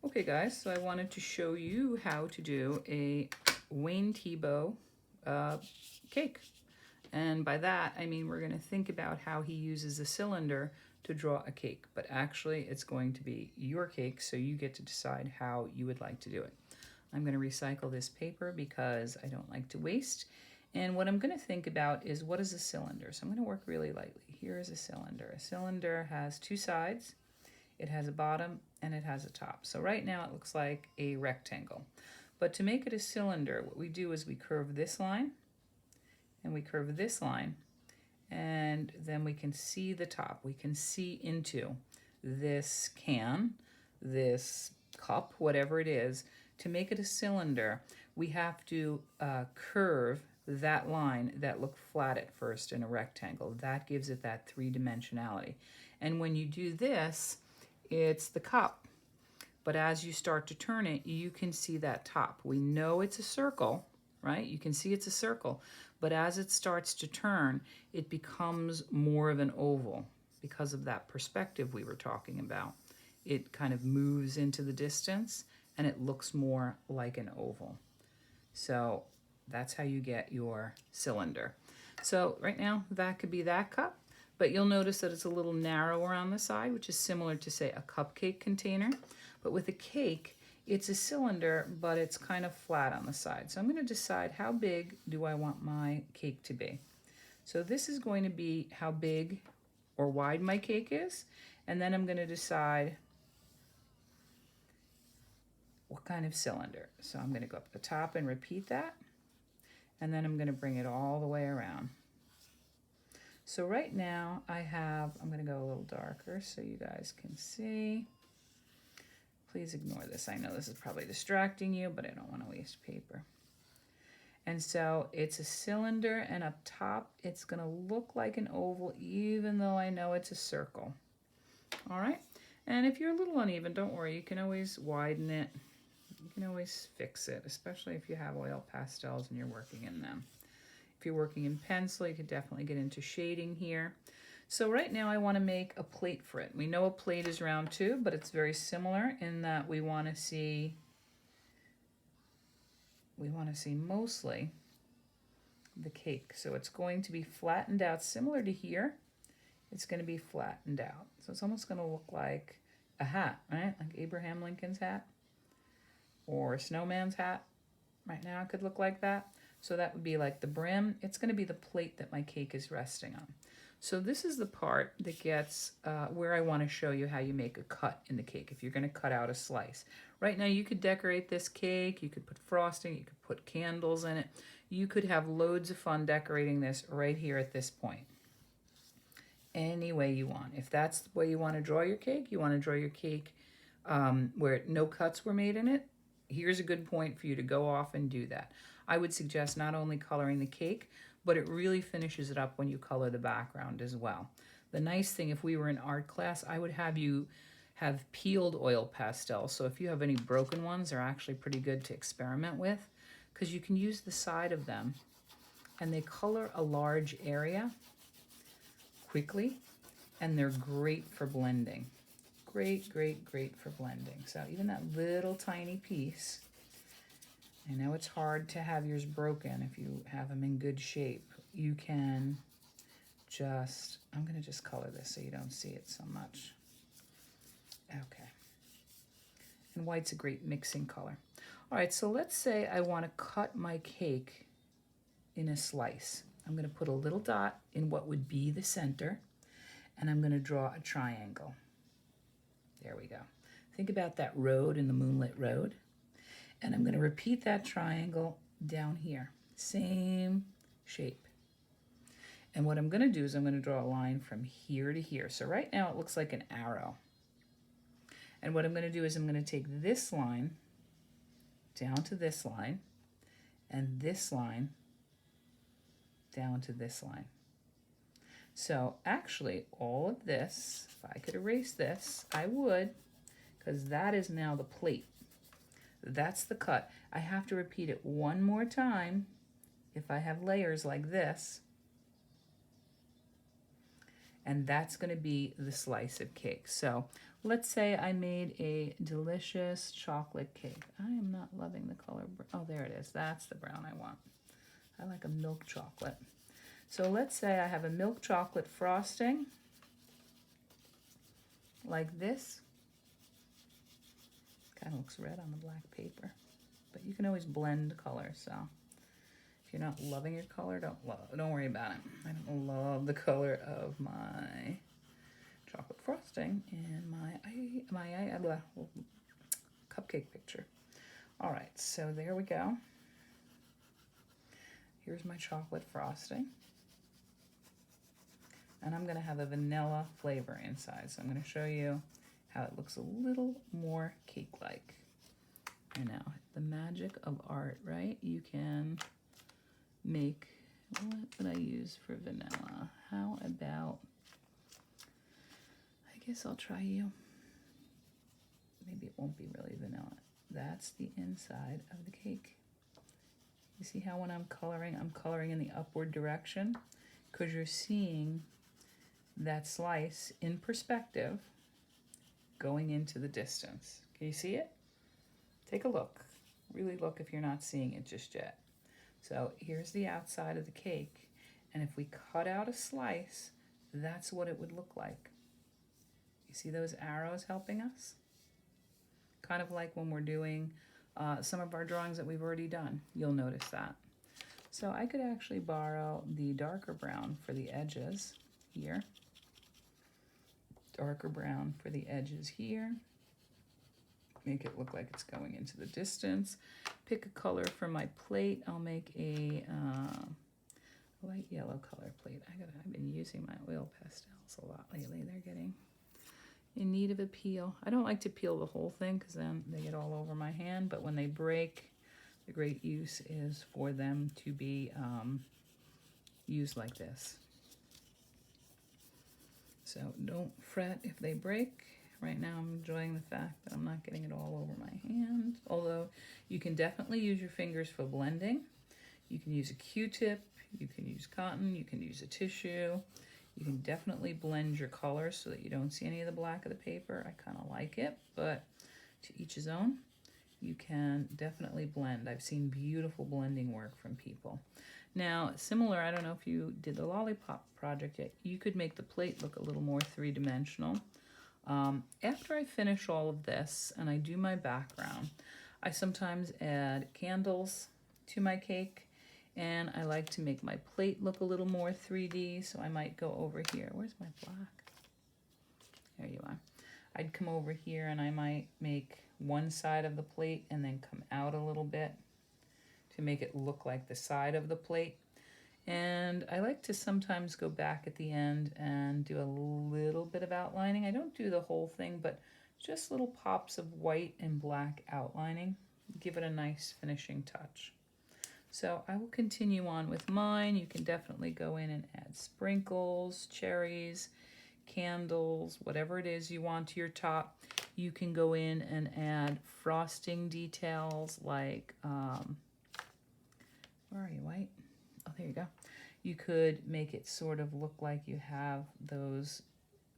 Okay guys, so I wanted to show you how to do a Wayne Thiebaud cake. And by that, I mean we're going to think about how he uses a cylinder to draw a cake. But actually, it's going to be your cake, so you get to decide how you would like to do it. I'm going to recycle this paper because I don't like to waste. And what I'm going to think about is, what is a cylinder? So I'm going to work really lightly. Here is a cylinder. A cylinder has two sides. It has a bottom and it has a top. So right now it looks like a rectangle. But to make it a cylinder, what we do is we curve this line and we curve this line, and then we can see the top. We can see into this can, this cup, whatever it is. To make it a cylinder, we have to curve that line that looked flat at first in a rectangle. That gives it that three-dimensionality. And when you do this, it's the cup. But as you start to turn it, you can see that top. We know it's a circle, right? You can see it's a circle. But as it starts to turn, it becomes more of an oval because of that perspective we were talking about. It kind of moves into the distance and it looks more like an oval. So that's how you get your cylinder. So right now that could be that cup, but you'll notice that it's a little narrower on the side, which is similar to, say, a cupcake container. But with a cake, it's a cylinder, but it's kind of flat on the side. So I'm going to decide, how big do I want my cake to be? So this is going to be how big or wide my cake is, and then I'm going to decide what kind of cylinder. So I'm going to go up the top and repeat that, and then I'm going to bring it all the way around. So right now I'm going to go a little darker so you guys can see. Please ignore this. I know this is probably distracting you, but I don't want to waste paper. And so it's a cylinder, and up top it's going to look like an oval even though I know it's a circle. All right? And if you're a little uneven, don't worry. You can always widen it. You can always fix it, especially if you have oil pastels and you're working in them. If you're working in pencil, you could definitely get into shading here. So right now I want to make a plate for it. We know a plate is round too, but it's very similar in that we want to see mostly the cake. So it's going to be flattened out, similar to here. It's going to be flattened out. So it's almost going to look like a hat, right? Like Abraham Lincoln's hat or a snowman's hat. Right now it could look like that. So that would be like the brim. It's going to be the plate that my cake is resting on. So this is the part that gets where I want to show you how you make a cut in the cake if you're going to cut out a slice. Right now you could decorate this cake, you could put frosting, you could put candles in it. You could have loads of fun decorating this right here at this point. Any way you want. If that's the way you want to draw your cake, you want to draw your cake where no cuts were made in it, here's a good point for you to go off and do that. I would suggest not only coloring the cake, but it really finishes it up when you color the background as well. The nice thing, if we were in art class, I would have you have peeled oil pastels. So if you have any broken ones, they're actually pretty good to experiment with, because you can use the side of them and they color a large area quickly, and they're great for blending. Great, great, great for blending. So even that little tiny piece, I know it's hard to have yours broken if you have them in good shape. You can just, I'm going to just color this so you don't see it so much. Okay. And white's a great mixing color. All right, so let's say I want to cut my cake in a slice. I'm going to put a little dot in what would be the center, and I'm going to draw a triangle. There we go. Think about that road in the moonlit road. And I'm going to repeat that triangle down here. Same shape. And what I'm going to do is I'm going to draw a line from here to here. So right now it looks like an arrow. And what I'm going to do is I'm going to take this line down to this line, and this line down to this line. So actually all of this, if I could erase this, I would, because that is now the plate. That's the cut. I have to repeat it one more time if I have layers like this. and that's going to be the slice of cake. So let's say I made a delicious chocolate cake. I am not loving the color. Oh, there it is. That's the brown I want. I like a milk chocolate. So let's say I have a milk chocolate frosting like this. Kind of looks red on the black paper, but you can always blend color. So if you're not loving your color, don't worry about it. I don't love the color of my chocolate frosting and my cupcake picture. All right, so there we go. Here's my chocolate frosting. And I'm gonna have a vanilla flavor inside. So I'm gonna show you how it looks a little more cake-like. I know, the magic of art, right? You can make, what would I use for vanilla? How about, I guess I'll try you. Maybe it won't be really vanilla. That's the inside of the cake. You see how when I'm coloring in the upward direction? Because you're seeing that slice in perspective going into the distance. Can you see it? Take a look. Really look if you're not seeing it just yet. So here's the outside of the cake, and if we cut out a slice, that's what it would look like. You see those arrows helping us? Kind of like when we're doing some of our drawings that we've already done. You'll notice that. So I could actually borrow the darker brown for the edges here. Darker brown for the edges here. Make it look like it's going into the distance. Pick a color for my plate. I'll make a light yellow color plate. I've been using my oil pastels a lot lately. They're getting in need of a peel. I don't like to peel the whole thing because then they get all over my hand, but when they break, the great use is for them to be used like this. So don't fret if they break. Right now I'm enjoying the fact that I'm not getting it all over my hand, although you can definitely use your fingers for blending. You can use a Q-tip, you can use cotton, you can use a tissue. You can definitely blend your colors so that you don't see any of the black of the paper. I kind of like it, but to each his own. You can definitely blend. I've seen beautiful blending work from people. Now, similar, I don't know if you did the lollipop project yet, you could make the plate look a little more three-dimensional. After I finish all of this and I do my background, I sometimes add candles to my cake, and I like to make my plate look a little more 3D, so I might go over here. Where's my black? There you are. I'd come over here and I might make one side of the plate and then come out a little bit to make it look like the side of the plate. And I like to sometimes go back at the end and do a little bit of outlining. I don't do the whole thing, but just little pops of white and black outlining. Give it a nice finishing touch. So I will continue on with mine. You can definitely go in and add sprinkles, cherries, candles, whatever it is you want to your top. You can go in and add frosting details like, where are you, White? Oh, there you go. You could make it sort of look like you have those,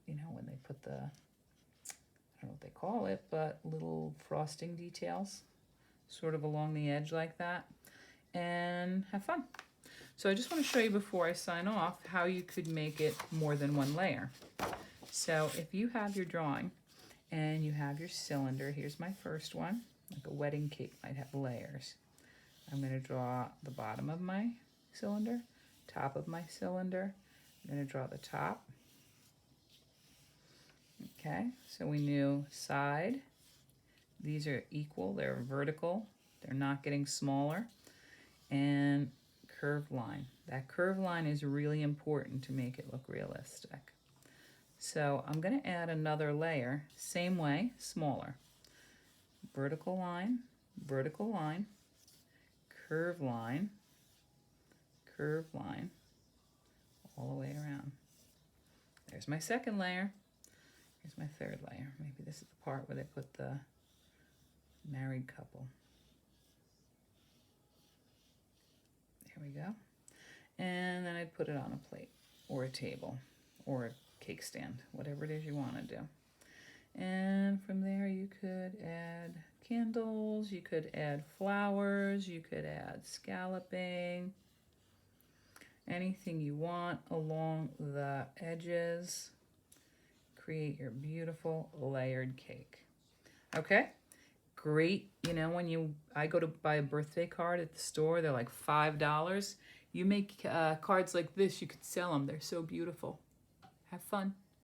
you know, when they put the, I don't know what they call it, but little frosting details sort of along the edge like that, and have fun. So I just want to show you before I sign off how you could make it more than one layer. So if you have your drawing and you have your cylinder, here's my first one, like a wedding cake might have layers. I'm going to draw the bottom of my cylinder, top of my cylinder. I'm going to draw the top. Okay, so we knew side. These are equal, they're vertical, they're not getting smaller. And curved line. That curved line is really important to make it look realistic. So I'm going to add another layer, same way, smaller. Vertical line, curved line, all the way around. There's my second layer. Here's my third layer. Maybe this is the part where they put the married couple. There we go. And then I'd put it on a plate or a table or cake stand, whatever it is you want to do. And from there you could add candles, you could add flowers, you could add scalloping, anything you want along the edges. Create your beautiful layered cake. Okay, great. You know, when I go to buy a birthday card at the store, they're like $5. You make cards like this, you could sell them. They're so beautiful. Have fun.